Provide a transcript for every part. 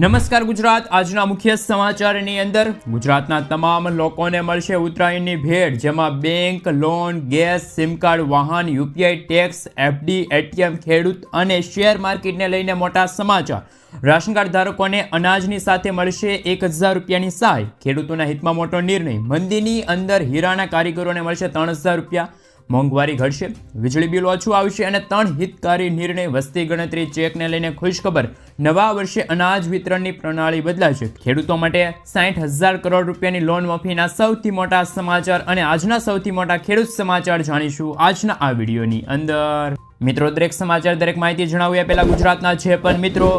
નમસ્કાર ગુજરાત. આજના મુખ્ય સમાચારની અંદર ગુજરાતના તમામ લોકોને મળશે ઉત્તરાયણની ભેટ, જેમાં bank, loan, gas, sim card, વાહન, યુપીઆઈ, ટેક્સ, એફડી, એટીએમ, ખેડૂત અને શેર માર્કેટને લઈને મોટા સમાચાર. રાશન કાર્ડ ધારકોને અનાજની સાથે મળશે 1000 રૂપિયાની સહાય. ખેડૂતોના હિતમાં મોટો નિર્ણય. મંદીની અંદર હીરાના કારીગરોને મળશે 3000 રૂપિયા. મોંઘવારી ઘટશે, વીજળી બિલ ઓછું આવશે અને 3 હિતકારી નિર્ણય. વસ્તી ગણતરી ચેકને લઈને ખુશખબર. નવા વર્ષે અનાજ વિતરણની પ્રણાલી બદલાશે. ખેડૂતો માટે 60,000 કરોડ રૂપિયાની લોન માફીના સૌથી મોટા સમાચાર અને આજના સૌથી મોટા ખેડૂત સમાચાર જાણીશું આજના આ વિડીયોની અંદર. મિત્રો, દરેક સમાચાર, દરેક માહિતી જણાવ્યા પહેલા ગુજરાતના જે પણ મિત્રો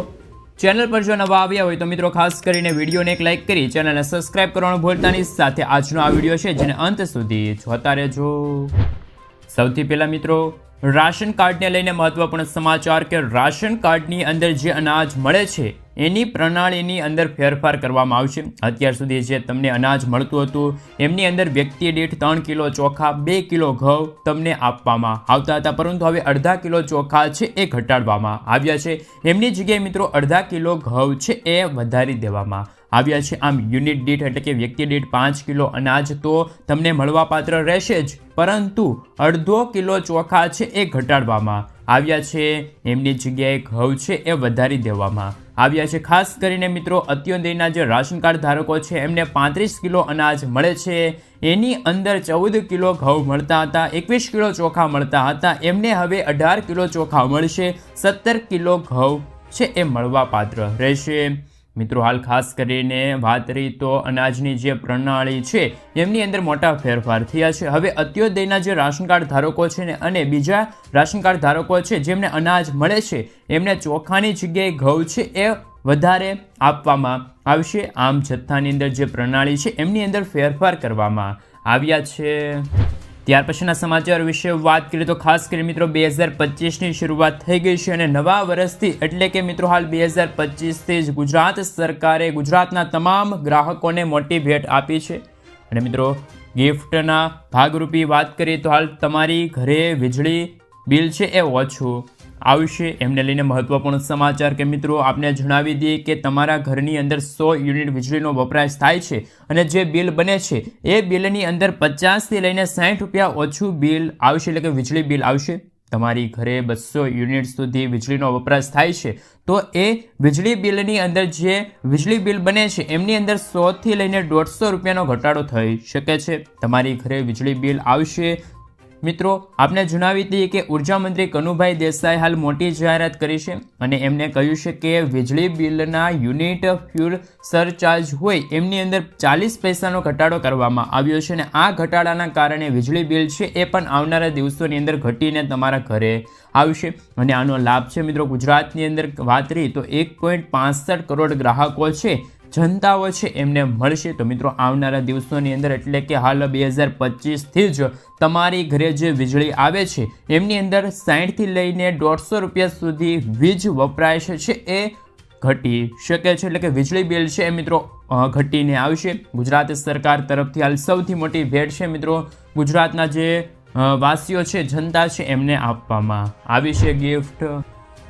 ચેનલ પર જો નવા આવ્યા હોય તો મિત્રો ખાસ કરીને વિડીયોને એક લાઇક કરી ચેનલને સબસ્ક્રાઇબ કરવાનું ભૂલતા નહીં. સાથે આજનો આ વિડીયો છે જેને અંત સુધી જોતા રહેજો. સૌથી પહેલા મિત્રો, રાશન કાર્ડને લઈને મહત્વપૂર્ણ સમાચાર કે રાશન કાર્ડની અંદર જે અનાજ મળે છે એની પ્રણાલીની અંદર ફેરફાર કરવામાં આવશે. અત્યાર સુધી જે તમને અનાજ મળતું હતું એમની અંદર વ્યક્તિ દીઠ 3 કિલો ચોખા, 2 કિલો ઘઉં તમને આપવામાં આવતા હતા, પરંતુ હવે 1/2 કિલો ચોખા છે એ ઘટાડવામાં આવ્યા છે. એમની જગ્યાએ મિત્રો 1/2 કિલો ઘઉં છે એ વધારી દેવામાં આવ્યા છે. આમ યુનિટ દીઠ એટલે કે વ્યક્તિ દીઠ 5 કિલો અનાજ તો તમને મળવાપાત્ર રહેશે જ, પરંતુ 1/2 કિલો ચોખા છે એ ઘટાડવામાં આવ્યા છે. એમની જગ્યાએ ઘઉં છે એ વધારી દેવામાં આવ્યા છે. ખાસ કરીને મિત્રો અત્યોદયના જે રાશન કાર્ડ ધારકો છે એમને 35 કિલો અનાજ મળે છે. એની અંદર 14 કિલો ઘઉં મળતા હતા, 21 કિલો ચોખા મળતા હતા. એમને હવે 18 કિલો ચોખા મળશે, 17 કિલો ઘઉં છે એ મળવાપાત્ર રહેશે. મિત્રો, હાલ ખાસ કરીને વાત કરી તો અનાજની જે પ્રણાલી છે એમની અંદર મોટા ફેરફાર થયા છે. હવે અત્યોદયના જે રાશન કાર્ડ ધારકો છે ને અને બીજા રાશન કાર્ડ ધારકો છે જેમને અનાજ મળે છે એમને ચોખાની જગ્યાએ ઘઉં છે એ વધારે આપવામાં આવશે. આમ જથ્થાની અંદર જે પ્રણાલી છે એમની અંદર ફેરફાર કરવામાં આવ્યા છે. ત્યાર પછીના સમાચાર વિશે વાત કરીએ તો ખાસ કરીને મિત્રો 2025ની શરૂઆત થઈ ગઈ છે અને નવા વર્ષથી એટલે કે મિત્રો હાલ 2025થી જ ગુજરાત સરકારે ગુજરાતના તમામ ગ્રાહકોને મોટી ભેટ આપી છે. અને મિત્રો ગિફ્ટના ભાગરૂપી વાત કરીએ તો હાલ તમારી ઘરે વીજળી બિલ છે એ ઓછું આવશે. એમને લઈને મહત્વપૂર્ણ સમાચાર કે મિત્રો આપને જણાવી દઈએ કે તમારા ઘરની અંદર 100 યુનિટ વીજળીનો વપરાશ થાય છે અને જે બિલ બને છે એ બિલની અંદર 50થી લઈને 60 રૂપિયા ઓછું બિલ આવશે, એટલે કે વીજળી બિલ આવશે. તમારી ઘરે 200 યુનિટ સુધી વીજળીનો વપરાશ થાય છે તો એ વીજળી બિલની અંદર જે વીજળી બિલ બને છે એમની અંદર 100થી લઈને 150 રૂપિયાનો ઘટાડો થઈ શકે છે. તમારી ઘરે વીજળી બિલ આવશે. મિત્રો આપને જણાવી દઈએ કે ઉર્જા મંત્રી કનુભાઈ દેસાઈ હાલ મોટી જાહેરાત કરી છે અને એમને કહ્યું છે કે વીજળી બિલના યુનિટ ફ્યુલ સરચાર્જ હોય એમની અંદર 40 પૈસાનો ઘટાડો કરવામાં આવ્યો છે અને આ ઘટાડાના કારણે વીજળી બિલ છે એ પણ આવનારા દિવસોની અંદર ઘટીને તમારા ઘરે આવશે. અને આનો લાભ છે મિત્રો ગુજરાતની અંદર વાત કરી તો 1.65 કરોડ ગ્રાહકો છે, જનતાઓ છે એમને મળશે. તો મિત્રો આવનારા દિવસોની અંદર એટલે કે હાલ 2025થી જ તમારી ઘરે જે વીજળી આવે છે એમની અંદર 60થી લઈને 150 રૂપિયા સુધી વીજ વપરાશ છે એ ઘટી શકે છે, એટલે કે વીજળી બિલ છે એ મિત્રો ઘટીને આવશે. ગુજરાત સરકાર તરફથી હાલ સૌથી મોટી ભેટ છે મિત્રો ગુજરાતના જે વાસીઓ છે, જનતા છે એમને આપવામાં આવી છે ગિફ્ટ.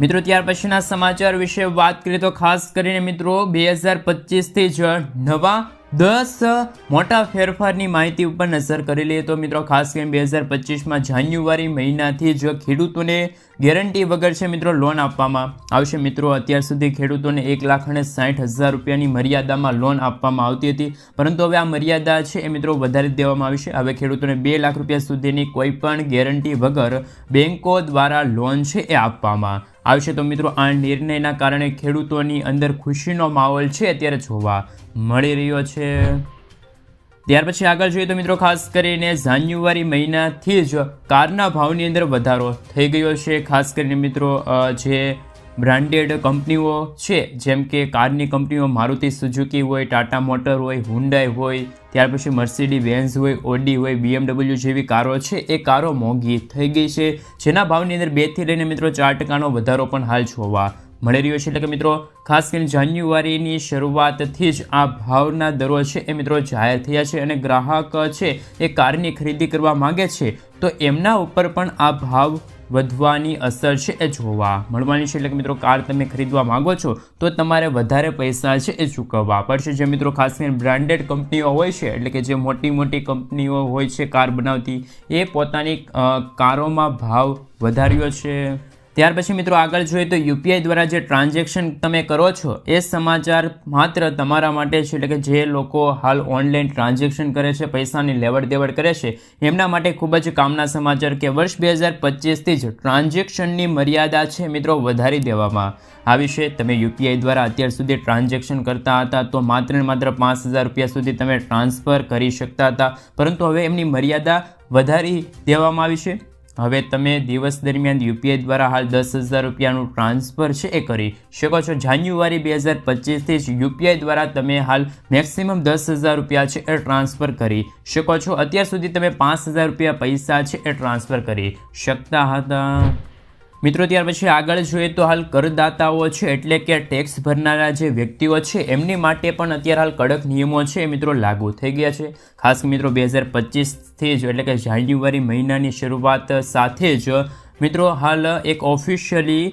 મિત્રો ત્યાર પછીના સમાચાર વિશે વાત કરીએ તો ખાસ કરીને મિત્રો 2025થી જ નવા 10 મોટા ફેરફારની માહિતી ઉપર નજર કરી લઈએ તો મિત્રો ખાસ કરીને 2025માં જાન્યુઆરી મહિનાથી જ ખેડૂતોને ગેરંટી વગર છે મિત્રો લોન આપવામાં આવશે. મિત્રો અત્યાર સુધી ખેડૂતોને 1,60,000 રૂપિયાની મર્યાદામાં લોન આપવામાં આવતી હતી, પરંતુ હવે આ મર્યાદા છે એ મિત્રો વધારી દેવામાં આવી છે. હવે ખેડૂતોને 2 લાખ રૂપિયા સુધીની કોઈ પણ ગેરંટી વગર બેંકો દ્વારા લોન છે એ આપવામાં આવશે. તો મિત્રો આ નિર્ણયના કારણે ખેડૂતોની અંદર ખુશીનો માહોલ છે અત્યારે જોવા મળી રહ્યો છે. ત્યાર પછી આગળ જોઈએ તો મિત્રો ખાસ કરીને જાન્યુઆરી મહિનાથી જ કારના ભાવની અંદર વધારો થઈ ગયો છે. ખાસ કરીને મિત્રો જે બ્રાન્ડેડ કંપનીઓ છે જેમ કે કારની કંપનીઓ મારુતિ સુઝુકી હોય, ટાટા મોટર હોય, હુન્ડાઈ હોય, ત્યાર પછી મર્સિડીઝ બેન્ઝ હોય, ઓડી હોય, BMW જેવી કારો છે એ કારો મોંઘી થઈ ગઈ છે, જેના ભાવની અંદર 2થી લઈને મિત્રો 4% વધારો પણ હાલ જોવા મળી રહ્યો છે. એટલે કે મિત્રો ખાસ કરીને જાન્યુઆરીની શરૂઆતથી જ આ ભાવના દરો છે એ મિત્રો જાહેર થયા છે અને ગ્રાહક છે એ કારની ખરીદી કરવા માંગે છે તો એમના ઉપર પણ આ ભાવ વધવાની અસર છે એ જોવા મળવાની છે. એટલે કે મિત્રો કાર તમે ખરીદવા માંગો છો તો તમારે વધારે પૈસા છે એ ચૂકવવા પડશે. જે મિત્રો ખાસ કરીને બ્રાન્ડેડ કંપનીઓ હોય છે, એટલે કે જે મોટી મોટી કંપનીઓ હોય છે કાર બનાવતી, એ પોતાની કારોમાં ભાવ વધાર્યો છે. ત્યાર પછી મિત્રો આગળ જોઈએ તો યુપીઆઈ દ્વારા જે ટ્રાન્ઝેક્શન તમે કરો છો એ સમાચાર માત્ર તમારા માટે છે. એટલે કે જે લોકો હાલ ઓનલાઈન ટ્રાન્ઝેક્શન કરે છે, પૈસાની લેવડ દેવડ કરે છે, એમના માટે ખૂબ જ કામના સમાચાર કે વર્ષ 2025થી જ ટ્રાન્ઝેક્શનની મર્યાદા છે મિત્રો વધારી દેવામાં આવી છે. તમે યુપીઆઈ દ્વારા અત્યાર સુધી ટ્રાન્ઝેક્શન કરતા હતા તો માત્ર ને માત્ર 5,000 રૂપિયા સુધી તમે ટ્રાન્સફર કરી શકતા હતા, પરંતુ હવે એમની મર્યાદા વધારી દેવામાં આવી છે. હવે તમે દિવસ દરમિયાન યુપીઆઈ દ્વારા હાલ 10,000 રૂપિયાનું ટ્રાન્સફર છે એ કરી શકો છો. જાન્યુઆરી 2025થી જ યુપીઆઈ દ્વારા તમે હાલ મેક્સિમમ 10,000 રૂપિયા છે એ ટ્રાન્સફર કરી શકો છો. અત્યાર સુધી તમે 5,000 રૂપિયા પૈસા છે એ ટ્રાન્સફર કરી શકતા હતા મિત્રો. ત્યાર પછી આગળ જોઈએ તો હાલ કરદાતાઓ છે, એટલે કે ટેક્સ ભરનારા જે વ્યક્તિઓ છે, એમની માટે પણ અત્યારે હાલ કડક નિયમો છે મિત્રો લાગુ થઈ ગયા છે. ખાસ મિત્રો 2025થી જ, એટલે કે જાન્યુઆરી મહિનાની શરૂઆત સાથે જ મિત્રો હાલ એક ઓફિશિયલી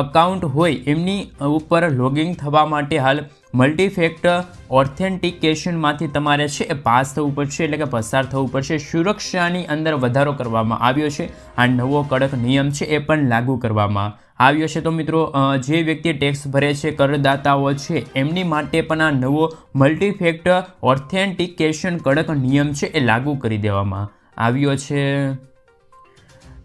અકાઉન્ટ હોય એમની ઉપર લોગિન થવા માટે હાલ મલ્ટીફેક્ટર ઓથેન્ટિકેશનમાંથી તમારે છે એ પાસ થવું પડશે, એટલે કે પસાર થવું પડશે. સુરક્ષાની અંદર વધારો કરવામાં આવ્યો છે. આ નવો કડક નિયમ છે એ પણ લાગુ કરવામાં આવ્યો છે. તો મિત્રો જે વ્યક્તિ ટેક્સ ભરે છે, કરદાતાઓ છે, એમની માટે પણ આ નવો મલ્ટીફેક્ટર ઓથેન્ટિકેશન કડક નિયમ છે એ લાગુ કરી દેવામાં આવ્યો છે.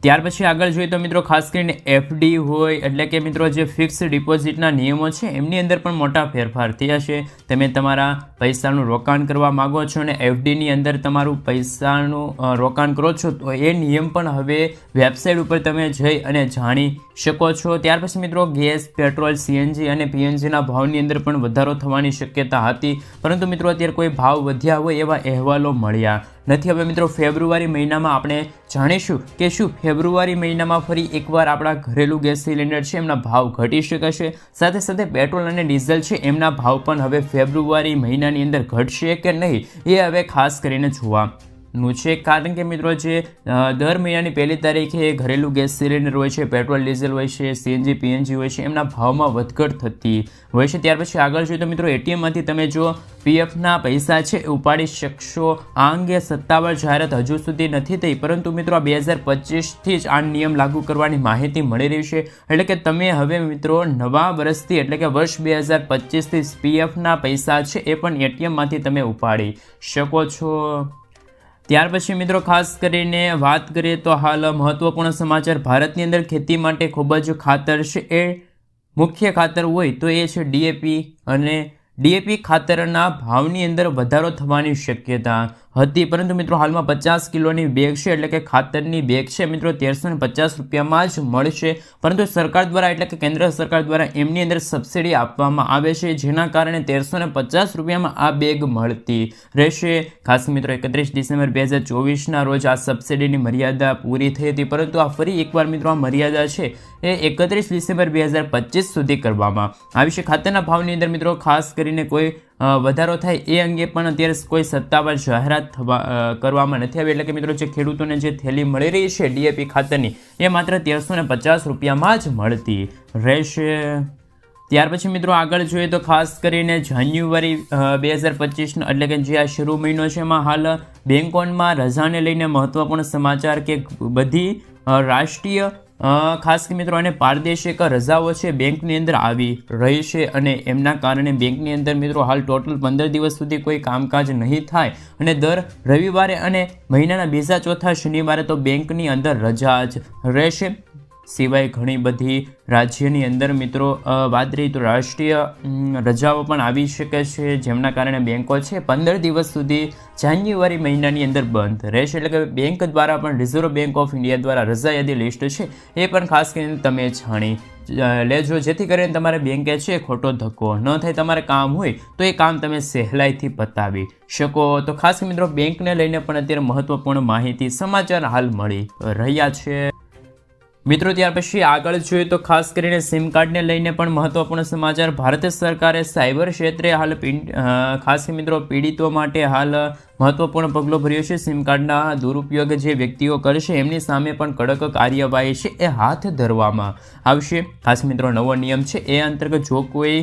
ત્યાર પછી આગળ જોઈએ તો મિત્રો ખાસ કરીને એફડી હોય, એટલે કે મિત્રો જે ફિક્સ ડિપોઝિટના નિયમો છે એમની અંદર પણ મોટા ફેરફાર થયા છે. તમે તમારા પૈસાનું રોકાણ કરવા માગો છો અને એફડીની અંદર તમારું પૈસાનું રોકાણ કરો છો તો એ નિયમ પણ હવે વેબસાઇટ ઉપર તમે જઈ અને જાણી શકો છો. ત્યાર પછી મિત્રો ગેસ, પેટ્રોલ, સીએનજી અને પીએનજીના ભાવની અંદર પણ વધારો થવાની શક્યતા હતી, પરંતુ મિત્રો અત્યારે કોઈ ભાવ વધ્યા હોય એવા અહેવાલો મળ્યા નથી. હવે મિત્રો ફેબ્રુઆરી મહિનામાં આપણે જાણીશું કે શું ફેબ્રુઆરી મહિનામાં ફરી એકવાર આપણા ઘરેલું ગેસ સિલિન્ડર છે એમના ભાવ ઘટી શકે છે. સાથે સાથે પેટ્રોલ અને ડીઝલ છે એમના ભાવ પણ હવે ફેબ્રુઆરી મહિનાની અંદર ઘટશે કે નહીં એ હવે ખાસ કરીને જોવાનું છે. કારણ કે મિત્રો જે દર મહિનાની 1લી તારીખે ઘરેલું ગેસ સિલિન્ડર હોય છે, પેટ્રોલ ડીઝલ હોય છે, સીએનજી પીએનજી હોય છે, એમના ભાવમાં વધઘટ થતી હોય છે. ત્યાર પછી આગળ જોઈએ તો મિત્રો એટીએમમાંથી તમે જો પીએફના પૈસા છે એ ઉપાડી શકશો. આ અંગે સત્તાવાર જાહેરાત હજુ સુધી નથી થઈ, પરંતુ મિત્રો આ 2025થી જ આ નિયમ લાગુ કરવાની માહિતી મળી રહી છે. એટલે કે તમે હવે મિત્રો નવા વર્ષથી, એટલે કે વર્ષ 2025થી પીએફના પૈસા છે એ પણ એટીએમમાંથી તમે ઉપાડી શકો છો. ત્યાર પછી મિત્રો ખાસ કરીને વાત કરીએ તો હાલ મહત્વપૂર્ણ સમાચાર, ભારતની અંદર ખેતી માટે ખૂબ જ ખાતર છે એ મુખ્ય ખાતર હોય તો એ છે ડીએપી, અને ડીએપી ખાતરના ભાવની અંદર વધારો થવાની શક્યતા હતી, પરંતુ મિત્રો હાલમાં 50 કિલોની બેગ છે, એટલે કે ખાતરની બેગ છે મિત્રો 1350 રૂપિયામાં જ મળશે. પરંતુ સરકાર દ્વારા, એટલે કે કેન્દ્ર સરકાર દ્વારા એમની અંદર સબસિડી આપવામાં આવે છે, જેના કારણે 1350 રૂપિયામાં આ બેગ મળતી રહેશે. ખાસ મિત્રો 31 ડિસેમ્બર 2024ના રોજ આ સબસિડીની મર્યાદા પૂરી થઈ હતી, પરંતુ આ ફરી એકવાર મિત્રો આ મર્યાદા છે એ 31 ડિસેમ્બર 2025 સુધી કરવામાં આવી છે. ખાતરના ભાવની અંદર મિત્રો ખાસ કરીને કોઈ વધારો થાય એ અંગે પણ અત્યારે કોઈ સત્તાવાર જાહેરાત કરવામાં નથી આવી. એટલે કે મિત્રો જે ખેડૂતોને જે થેલી મળી રહી છે ડીએપી ખાતરની એ માત્ર 1350 રૂપિયામાં જ મળતી રહેશે. ત્યાર પછી મિત્રો આગળ જોઈએ તો ખાસ કરીને જાન્યુઆરી 2025 એટલે કે જે આ શરૂ મહિનો છે એમાં હાલ બેંકોમાં રજાને લઈને મહત્વપૂર્ણ સમાચાર કે બધી રાષ્ટ્રીય ખાસ કે મિત્રો અને પારદેશિક રજાઓ છે બેંકની અંદર આવી રહી છે, અને એમના કારણે બેંકની અંદર મિત્રો હાલ ટોટલ 15 દિવસ સુધી કોઈ કામકાજ નહીં થાય, અને દર રવિવારે અને મહિનાના બીજા ચોથા શનિવારે તો બેંકની અંદર રજા જ રહેશે. સિવાય ઘણી બધી રાજ્યની અંદર મિત્રો વાત રહી તો રાષ્ટ્રીય રજાઓ પણ આવી શકે છે, જેમના કારણે બેંકો છે 15 દિવસ સુધી જાન્યુઆરી મહિનાની અંદર બંધ રહેશે. એટલે કે બેંક દ્વારા પણ રિઝર્વ બેંક ઓફ ઇન્ડિયા દ્વારા રજા યાદી લિસ્ટ છે એ પણ ખાસ કરીને તમે જાણી લેજો, જેથી કરીને તમારે બેંકે છે ખોટો ધક્કો ન થાય. તમારે કામ હોય તો એ કામ તમે સહેલાઈથી પતાવી શકો. તો ખાસ મિત્રો બેંકને લઈને પણ અત્યારે મહત્વપૂર્ણ માહિતી સમાચાર હાલ મળી રહ્યા છે. મિત્રો ત્યાર પછી આગળ જોઈએ તો ખાસ કરીને સિમ કાર્ડને લઈને પણ મહત્વપૂર્ણ સમાચાર. ભારત સરકારે સાયબર ક્ષેત્રે હાલ ખાસ મિત્રો પીડિતો માટે હાલ મહત્વપૂર્ણ પગલો ભર્યો છે. સિમ કાર્ડના દુરુપયોગ જે વ્યક્તિઓ કરશે એમની સામે પણ કડક કાર્યવાહી છે એ હાથ ધરવામાં આવશે. ખાસ મિત્રો નવો નિયમ છે એ અંતર્ગત જો કોઈ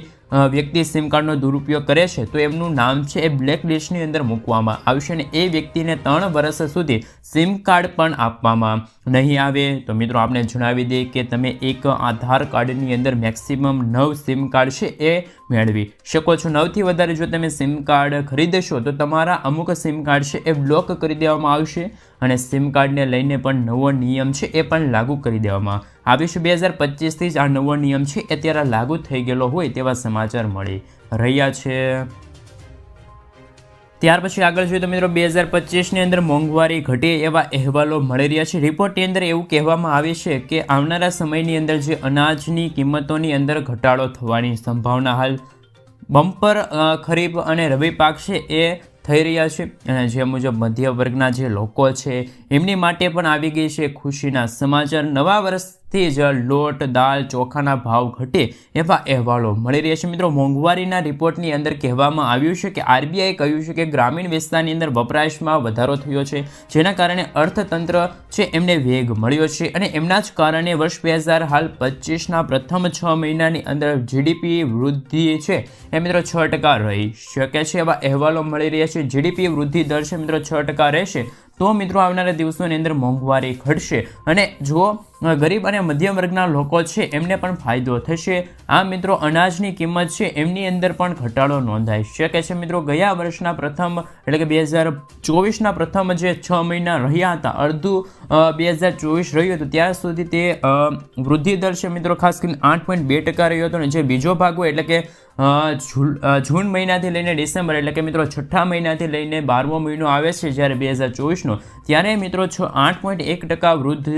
વ્યક્તિ સિમ કાર્ડનો દુરુપયોગ કરે છે તો એમનું નામ છે એ બ્લેક લિસ્ટની અંદર મૂકવામાં આવશે અને એ વ્યક્તિને 3 વર્ષ સુધી સિમ કાર્ડ પણ આપવામાં નહીં આવે. તો મિત્રો આપણે જણાવી દઈએ કે તમે એક આધાર કાર્ડની અંદર મેક્સિમમ 9 સિમ કાર્ડ છે એ મેળવી શકો છો. 9થી વધારે જો તમે સિમ કાર્ડ ખરીદશો તો તમારા અમુક સિમ કાર્ડ છે એ બ્લોક કરી દેવામાં આવશે અને સિમ કાર્ડને લઈને પણ નવો નિયમ છે એ પણ લાગુ કરી દેવામાં આવ્યો છે. 2025થી જ આ નવો નિયમ છે એ અત્યારે લાગુ થઈ ગયેલો હોય તેવા સમાચાર મળી રહ્યા છે. ત્યાર પછી આગળ જોઈએ તો મિત્રો 2025ની અંદર મોંઘવારી ઘટે એવા અહેવાલો મળી રહ્યા છે. રિપોર્ટની અંદર એવું કહેવામાં આવે છે કે આવનારા સમયની અંદર જે અનાજની કિંમતોની અંદર ઘટાડો થવાની સંભાવના હાલ બમ્પર ખરીફ અને રવિ પાક છે એ થઈ રહ્યા છે અને જે મુજબ મધ્ય વર્ગના જે લોકો છે એમની માટે પણ આવી ગઈ છે ખુશીના સમાચાર. નવા વર્ષથી જ લોટ દાળ ચોખાના ભાવ ઘટે એવા અહેવાલો મળી રહ્યા છે. મિત્રો મોંઘવારીના રિપોર્ટની અંદર કહેવામાં આવ્યું છે કે આરબીઆઈએ કહ્યું છે કે ગ્રામીણ વિસ્તારની અંદર વપરાશમાં વધારો થયો છે જેના કારણે અર્થતંત્ર છે એમને વેગ મળ્યો છે અને એમના જ કારણે વર્ષ 2025ના પ્રથમ 6 મહિનાની અંદર જીડીપી વૃદ્ધિ છે એ મિત્રો 6% રહી શકે છે એવા અહેવાલો મળી રહ્યા છે. જીડીપી વૃદ્ધિ દર છે મિત્રો 6% રહેશે તો મિત્રો આવનારા દિવસોની અંદર મોંઘવારી ઘટશે અને જો ગરીબ અને મધ્યમ વર્ગના લોકો છે એમને પણ ફાયદો થશે. આ મિત્રો અનાજની કિંમત છે એમની અંદર પણ ઘટાડો નોંધાઈ શકે છે. મિત્રો ગયા વર્ષના પ્રથમ એટલે કે 2024ના પ્રથમ જે 6 મહિના રહ્યા હતા અડધું 2024 રહ્યું હતું ત્યાં સુધી તે વૃદ્ધિ દર છે મિત્રો ખાસ કરીને 8.2% રહ્યો હતો અને જે બીજો ભાગ હોય એટલે કે જૂન મહિનાથી લઈને ડિસેમ્બર એટલે કે મિત્રો 6થા મહિનાથી લઈને 12મો મહિનો આવે છે જ્યારે 2024નો ત્યારે મિત્રો 8.1%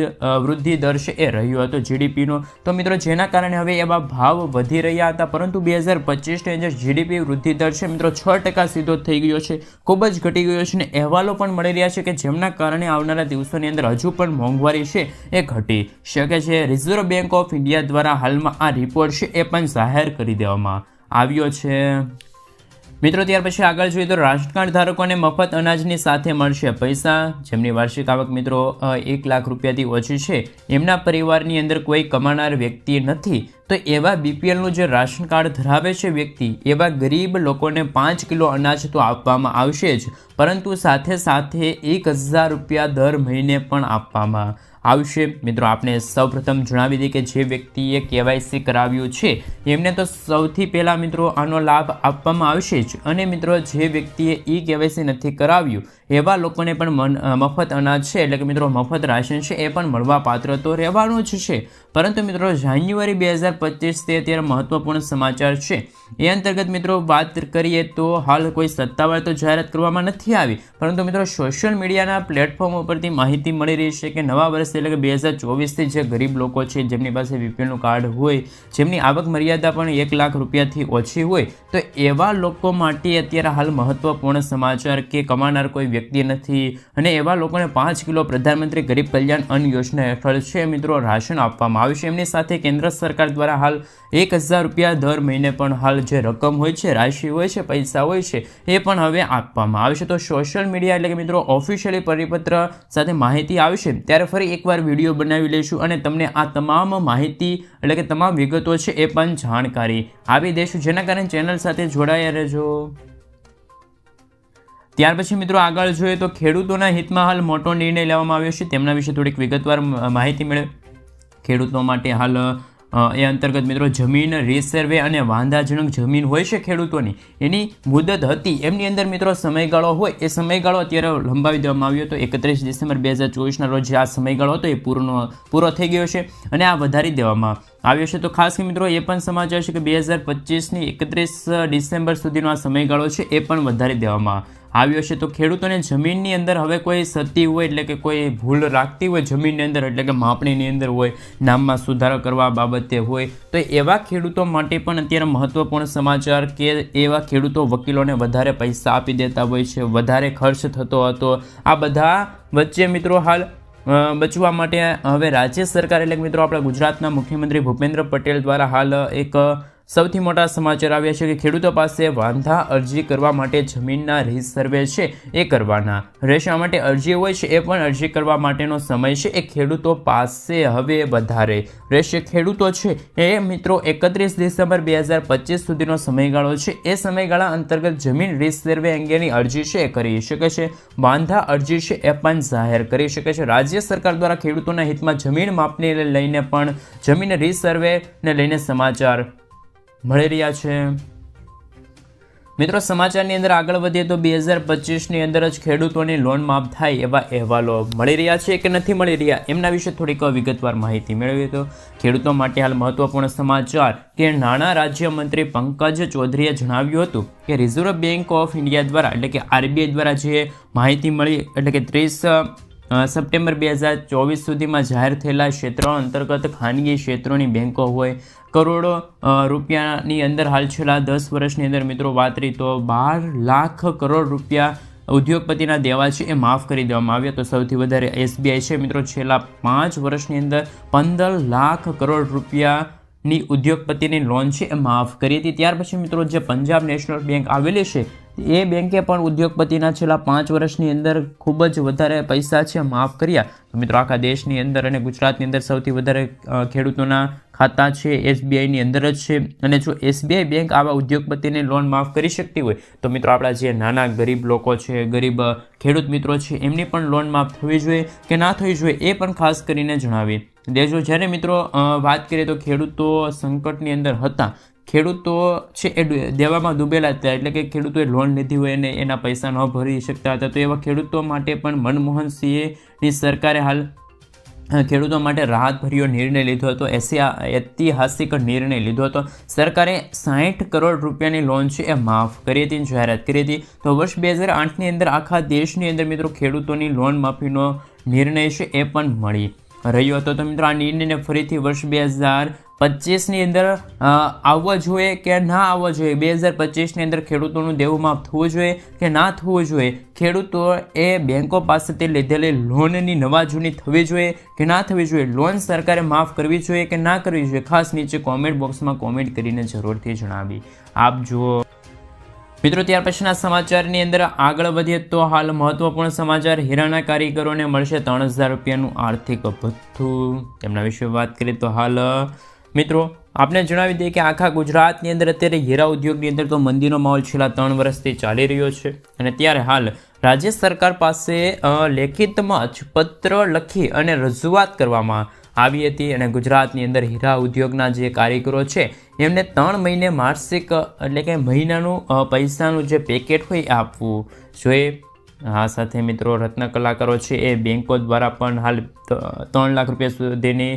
વૃદ્ધિ દર છે એ રહ્યો હતો જીડીપીનો. તો મિત્રો જેના કારણે હવે એવા ભાવ વધી રહ્યા હતા પરંતુ 2025ની અંદર જીડીપી વૃદ્ધિ દર છે મિત્રો 6% સીધો થઈ ગયો છે, ખૂબ જ ઘટી ગયો છે અને અહેવાલો પણ મળી રહ્યા છે કે જેમના કારણે આવનારા દિવસોની અંદર હજુ પણ મોંઘવારી છે એ ઘટી શકે છે. રિઝર્વ બેંક ઓફ ઇન્ડિયા દ્વારા હાલમાં આ રિપોર્ટ છે એ પણ જાહેર કરી દેવામાં આવ્યો છે. મિત્રો ત્યાર પછી આગળ જોઈએ તો રાશન કાર્ડ ધારકોને મફત અનાજની સાથે મળશે પૈસા. જેમની વાર્ષિક આવક મિત્રો 1 લાખ રૂપિયાથી ઓછી છે, એમના પરિવારની અંદર કોઈ કમાનાર વ્યક્તિ નથી તો એવા બીપીએલનું જે રાશન કાર્ડ ધરાવે છે વ્યક્તિ એવા ગરીબ લોકોને 5 કિલો અનાજ તો આપવામાં આવશે જ પરંતુ સાથે સાથે 1000 રૂપિયા દર મહિને પણ આપવામાં આવશે. મિત્રો આપણે સૌપ્રથમ જણાવી દઈએ કે જે વ્યક્તિએ કેવાયસી કરાવ્યું છે એમને તો સૌથી પહેલાં મિત્રો આનો લાભ આપવામાં આવશે જ અને મિત્રો જે વ્યક્તિએ કેવાયસી નથી કરાવ્યું એવા લોકોને પણ મફત અનાજ છે એટલે કે મિત્રો મફત રાશન છે એ પણ મળવા પાત્ર તો રહેવાનું જ છે. પરંતુ મિત્રો જાન્યુઆરી 2025 તે અત્યારે મહત્વપૂર્ણ સમાચાર છે. એ અંતર્ગત મિત્રો વાત કરીએ તો હાલ કોઈ સત્તાવાર તો જાહેરાત કરવામાં નથી આવી પરંતુ મિત્રો સોશિયલ મીડિયાના પ્લેટફોર્મ ઉપરથી માહિતી મળી રહી છે કે નવા વર્ષ એટલે કે 2024થી જે ગરીબ લોકો છે જેમની પાસે બીપીએલનું કાર્ડ હોય જેમની આવક મર્યાદા પણ 1 લાખ રૂપિયાથી ઓછી હોય તો એવા લોકો માટે અત્યારે હાલ મહત્વપૂર્ણ સમાચાર કે કમાનાર કોઈ વ્યક્તિ નથી અને એવા લોકોને 5 કિલો પ્રધાનમંત્રી ગરીબ કલ્યાણ અન્ન યોજના હેઠળ છે મિત્રો રાશન આપવામાં આવશે. એમની સાથે કેન્દ્ર સરકાર દ્વારા હાલ 1000 રૂપિયા દર મહિને પણ હાલ જે રકમ હોય છે રાશિ હોય છે પૈસા હોય છે એ પણ હવે આપવામાં આવશે. તો સોશિયલ મીડિયા એટલે કે મિત્રો ઓફિશિયલી પરિપત્ર સાથે માહિતી આવશે ત્યારે ફરી એકવાર વિડીયો બનાવી લઈશું અને તમને આ તમામ માહિતી એટલે કે તમામ વિગતો છે એ પણ જાણકારી આપી દઈશું જેના કારણે ચેનલ સાથે જોડાયા રહેજો. ત્યાર પછી મિત્રો આગળ જોઈએ તો ખેડૂતોના હિતમાં હાલ મોટો નિર્ણય લેવામાં આવ્યો છે તેમના વિશે થોડીક વિગતવાર માહિતી મળે. ખેડૂતો માટે હાલ એ અંતર્ગત મિત્રો જમીન રીસર્વે અને વાંધાજનક જમીન હોય છે ખેડૂતોની એની મુદત હતી એમની અંદર મિત્રો સમયગાળો હોય એ સમયગાળો અત્યારે લંબાવી દેવામાં આવ્યો હતો. 31 ડિસેમ્બર 2024ના રોજ આ સમયગાળો હતો એ પૂરો થઈ ગયો છે અને આ વધારી દેવામાં આવ્યો છે. તો ખાસ મિત્રો એ પણ સમાચાર છે કે 2025ની 31 ડિસેમ્બર સુધીનો આ સમયગાળો છે એ પણ વધારી દેવામાં આવ્યો છે. તો ખેડૂતોને જમીનની અંદર હવે કોઈ સતી હોય એટલે કે કોઈ ભૂલ રાખતી હોય જમીનની અંદર એટલે કે માપણીની અંદર હોય નામમાં સુધારો કરવા બાબતે હોય તો એવા ખેડૂતો માટે પણ અત્યારે મહત્વપૂર્ણ સમાચાર કે એવા ખેડૂતો વકીલોને વધારે પૈસા આપી દેતા હોય છે, વધારે ખર્ચ થતો હતો. આ બધા વચ્ચે મિત્રો હાલ બચવા માટે હવે રાજ્ય સરકાર એટલે કે મિત્રો આપણા ગુજરાતના મુખ્યમંત્રી ભૂપેન્દ્ર પટેલ દ્વારા હાલ એક સૌથી મોટા સમાચાર આવ્યા છે કે ખેડૂતો પાસે વાંધા અરજી કરવા માટે જમીનના રીસર્વે છે એ કરવાના રહેશે. આ માટે અરજી હોય છે એ પણ અરજી કરવા માટેનો સમય છે એ ખેડૂતો પાસે હવે વધારે રહેશે. ખેડૂતો છે એ મિત્રો 31 ડિસેમ્બર 2025 સુધીનો સમયગાળો છે. એ સમયગાળા અંતર્ગત જમીન રીસર્વે અંગેની અરજી છે એ કરી શકે છે. વાંધા અરજી છે એ પણ જાહેર કરી શકે છે. રાજ્ય સરકાર દ્વારા ખેડૂતોના હિતમાં જમીન માપને લઈને પણ જમીન રીસર્વેને લઈને સમાચાર મળી રહ્યા છે. મિત્રો સમાચારની અંદર આગળ વધીએ તો 2025ની અંદર જ ખેડૂતોની લોન માફ થાય એવા અહેવાલો મળી રહ્યા છે કે નથી મળી રહ્યા એમના વિશે થોડીક વિગતવાર માહિતી મેળવીએ તો ખેડૂતો માટે હાલ મહત્વપૂર્ણ સમાચાર કે નાણાં રાજ્યમંત્રી પંકજ ચૌધરીએ જણાવ્યું હતું કે રિઝર્વ બેંક ઓફ ઇન્ડિયા દ્વારા એટલે કે RBI દ્વારા જે માહિતી મળી એટલે કે 30 સપ્ટેમ્બર 2024 સુધીમાં જાહેર થયેલા ક્ષેત્રો અંતર્ગત ખાનગી ક્ષેત્રોની બેન્કો હોય કરોડો રૂપિયાની અંદર હાલ છેલ્લા 10 વર્ષની અંદર મિત્રો વાત કરી તો 12 લાખ કરોડ રૂપિયા ઉદ્યોગપતિના દેવા છે એ માફ કરી દેવામાં આવ્યા. તો સૌથી વધારે SBI છે મિત્રો છેલ્લા 5 વર્ષની અંદર 15 લાખ કરોડ રૂપિયાની ઉદ્યોગપતિની લોન છે એ માફ કરી હતી. ત્યાર પછી મિત્રો જે પંજાબ નેશનલ બેંક આવેલી છે એ બેંકે પણ ઉદ્યોગપતિના છેલ્લા 5 વર્ષની અંદર ખૂબ જ વધારે પૈસા છે માફ કર્યા. તો મિત્રો આખા દેશની અંદર અને ગુજરાતની અંદર સૌથી વધારે ખેડૂતોના ખાતા છે SBIની અંદર જ છે. અને જો SBI બેંક આવા ઉદ્યોગપતિને લોન માફ કરી શકતી હોય તો મિત્રો આપણા જે નાના ગરીબ લોકો છે ગરીબ ખેડૂત મિત્રો છે એમની પણ લોન માફ થવી જોઈએ કે ના થવી જોઈએ એ પણ ખાસ કરીને જણાવી દેજો. જ્યારે મિત્રો વાત કરીએ તો ખેડૂતો સંકટની અંદર હતા, ખેડૂતો છે એ દેવામાં ડૂબેલા હતા એટલે કે ખેડૂતોએ લોન લીધી હોય અને એના પૈસા ન ભરી શકતા હતા. તો એવા ખેડૂતો માટે પણ મનમોહન સિંહની સરકારે હાલ ખેડૂતો માટે રાહતભર્યો નિર્ણય લીધો હતો. ઐતિહાસિક નિર્ણય લીધો હતો. સરકારે 60 કરોડ રૂપિયાની લોન છે એ માફ કરી હતી, જાહેરાત કરી હતી. તો વર્ષ 2008ની અંદર આખા દેશની અંદર મિત્રો ખેડૂતોની લોન માફીનો નિર્ણય છે એ પણ મળી રહ્યો હતો. તો મિત્રો આ નિર્ણયને ફરીથી વર્ષ 2025ની અંદર આવવો જોઈએ કે ના આવવો જોઈએ? 2025ની અંદર ખેડૂતોનું દેવું માફ થવું જોઈએ કે ના થવું જોઈએ? ખેડૂતો એ બેંકો પાસેથી લીધેલી લોનની નવા જૂની થવી જોઈએ કે ના થવી જોઈએ? લોન સરકારે માફ કરવી જોઈએ કે ના કરવી જોઈએ? ખાસ નીચે કોમેન્ટ બોક્સમાં કોમેન્ટ કરીને જરૂરથી જણાવી આપજો. મિત્રો ત્યાર પછીના સમાચારની અંદર આગળ વધીએ તો હાલ મહત્વપૂર્ણ સમાચાર હીરાના કારીગરોને મળશે 3000 રૂપિયાનું આર્થિક ભથ્થું. તેમના વિશે વાત કરીએ તો હાલ મિત્રો આપણે જણાવી દઈએ કે આખા ગુજરાતની અંદર અત્યારે હીરા ઉદ્યોગની અંદર તો મંદીનો માહોલ છેલ્લા 3 વર્ષથી ચાલી રહ્યો છે. અને ત્યારે હાલ રાજ્ય સરકાર પાસે લેખિતમાં જ પત્ર લખી અને રજૂઆત કરવામાં આવી હતી. અને ગુજરાતની અંદર હીરા ઉદ્યોગના જે કારીગરો છે એમને 3 મહિને માસિક એટલે કે મહિનાનું પૈસાનું જે પેકેટ હોય એ આપવું જોઈએ. આ સાથે મિત્રો રત્ન કલાકારો છે એ બેંકો દ્વારા પણ હાલ 3 લાખ રૂપિયા સુધીની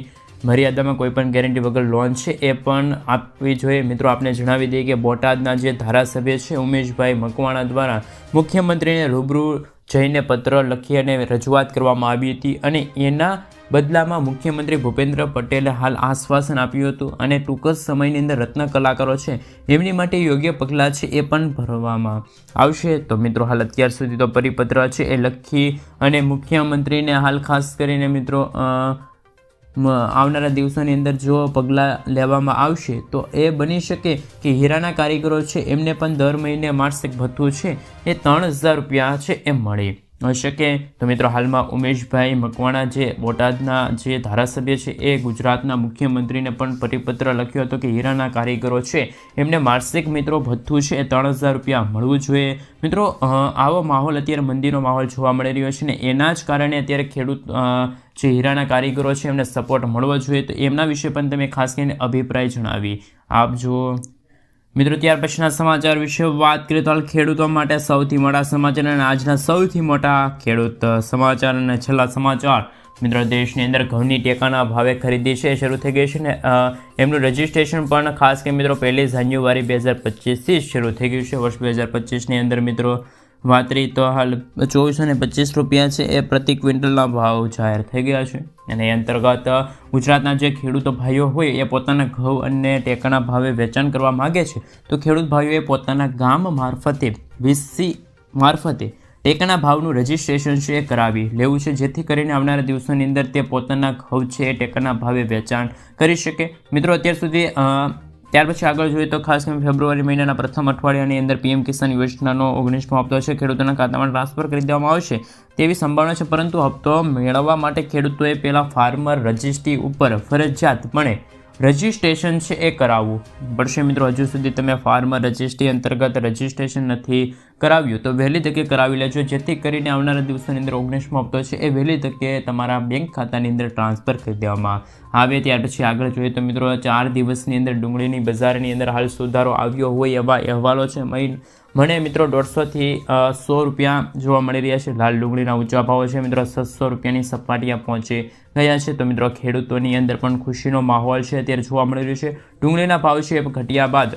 મર્યાદામાં કોઈ પણ ગેરંટી વગર લોન છે એ પણ આપવી જોઈએ. મિત્રો આપણે જણાવી દઈએ કે બોટાદના જે ધારાસભ્ય છે ઉમેશભાઈ મકવાણા દ્વારા મુખ્યમંત્રીને રૂબરૂ જઈને પત્ર લખી અને રજૂઆત કરવામાં આવી હતી. અને એના બદલામાં મુખ્યમંત્રી ભૂપેન્દ્ર પટેલે હાલ આશ્વાસન આપ્યું હતું અને ટૂંક જ સમયની અંદર રત્ન કલાકારો છે એમની માટે યોગ્ય પગલાં છે એ પણ ભરવામાં આવશે. તો મિત્રો હાલ અત્યાર સુધી તો પરિપત્ર છે એ લખી અને મુખ્યમંત્રીને હાલ ખાસ કરીને મિત્રો આવનારા દિવસોની અંદર જો પગલાં લેવામાં આવશે તો એ બની શકે કે હીરાના કારીગરો છે એમને પણ દર મહિને માસિક ભથ્થું છે એ 3000 રૂપિયા છે એ મળી શકે. તો મિત્રો હાલમાં ઉમેશભાઈ મકવાણા જે બોટાદના જે ધારાસભ્ય છે એ ગુજરાતના મુખ્યમંત્રીને પણ પરિપત્ર લખ્યો હતો કે હીરાના કારીગરો છે એમને માસિક મિત્રો ભથ્થું છે એ 3000 રૂપિયા મળવું જોઈએ. મિત્રો આવો માહોલ અત્યારે મંદીનો માહોલ જોવા મળી રહ્યો છે ને એના જ કારણે અત્યારે ખેડૂત જે હીરાના કારીગરો છે એમને સપોર્ટ મળવો જોઈએ. તો એમના વિશે પણ તમે ખાસ કરીને અભિપ્રાય જણાવી આપજો. મિત્રો ત્યાર પછીના સમાચાર વિશે વાત કરીએ તો હાલ ખેડૂતો માટે સૌથી મોટા સમાચાર અને આજના સૌથી મોટા ખેડૂત સમાચાર અને છેલ્લા સમાચાર મિત્રો દેશની અંદર ઘઉંની ટેકાના ભાવે ખરીદી છે શરૂ થઈ ગઈ છે ને એમનું રજિસ્ટ્રેશન પણ ખાસ કે મિત્રો 1 જાન્યુઆરી 2025થી શરૂ થઈ ગયું છે. વર્ષ 2025ની અંદર મિત્રો વાત કરી તો હાલ 2425 રૂપિયા છે એ પ્રતિ ક્વિન્ટલના ભાવ જાહેર થઈ ગયા છે. અને એ અંતર્ગત ગુજરાતના જે ખેડૂતો ભાઈઓ હોય એ પોતાના ઘઉં અને ટેકાના ભાવે વેચાણ કરવા માગે છે તો ખેડૂત ભાઈઓએ પોતાના ગામ મારફતે VC મારફતે ટેકાના ભાવનું રજિસ્ટ્રેશન છે એ કરાવી લેવું છે, જેથી કરીને આવનારા દિવસોની અંદર તે પોતાના ઘઉં છે એ ટેકાના ભાવે વેચાણ કરી શકે. મિત્રો અત્યાર સુધી ત્યાર પછી આગળ જોઈએ તો ખાસ કરીને ફેબ્રુઆરી મહિનાના પ્રથમ અઠવાડિયાની અંદર પીએમ કિસાન યોજનાનો 19મો હપ્તો છે ખેડૂતોના ખાતામાં ટ્રાન્સફર કરી દેવામાં આવશે તેવી સંભાવના છે, પરંતુ હપ્તો મેળવવા માટે ખેડૂતોએ પહેલાં ફાર્મર રજિસ્ટ્રી ઉપર ફરજિયાતપણે રજિસ્ટ્રેશન છે એ કરાવવું પડશે. મિત્રો હજુ સુધી તમે ફાર્મર રજિસ્ટ્રી અંતર્ગત રજિસ્ટ્રેશન નથી કરાવ્યું તો વહેલી તકે કરાવી લેજો, જેથી કરીને આવનારા દિવસોની અંદર 19મો હપ્તો છે એ વહેલી તકે તમારા બેંક ખાતાની અંદર ટ્રાન્સફર કરી દેવામાં આવે. ત્યાર પછી આગળ જોઈએ તો મિત્રો 4 દિવસની અંદર ડુંગળીની બજારની અંદર હાલ સુધારો આવ્યો હોય એવા અહેવાલો છે. મને મિત્રો 150 થી 100 રૂપિયા જોવા મળી રહ્યા છે. લાલ ડુંગળીના ઊંચા ભાવો છે મિત્રો 600 રૂપિયાની સપાટીએ પહોંચી ગયા છે. તો મિત્રો ખેડૂતોની અંદર પણ ખુશીનો માહોલ છે અત્યારે જોવા મળી રહ્યો છે. ડુંગળીના ભાવ છે ઘટ્યા બાદ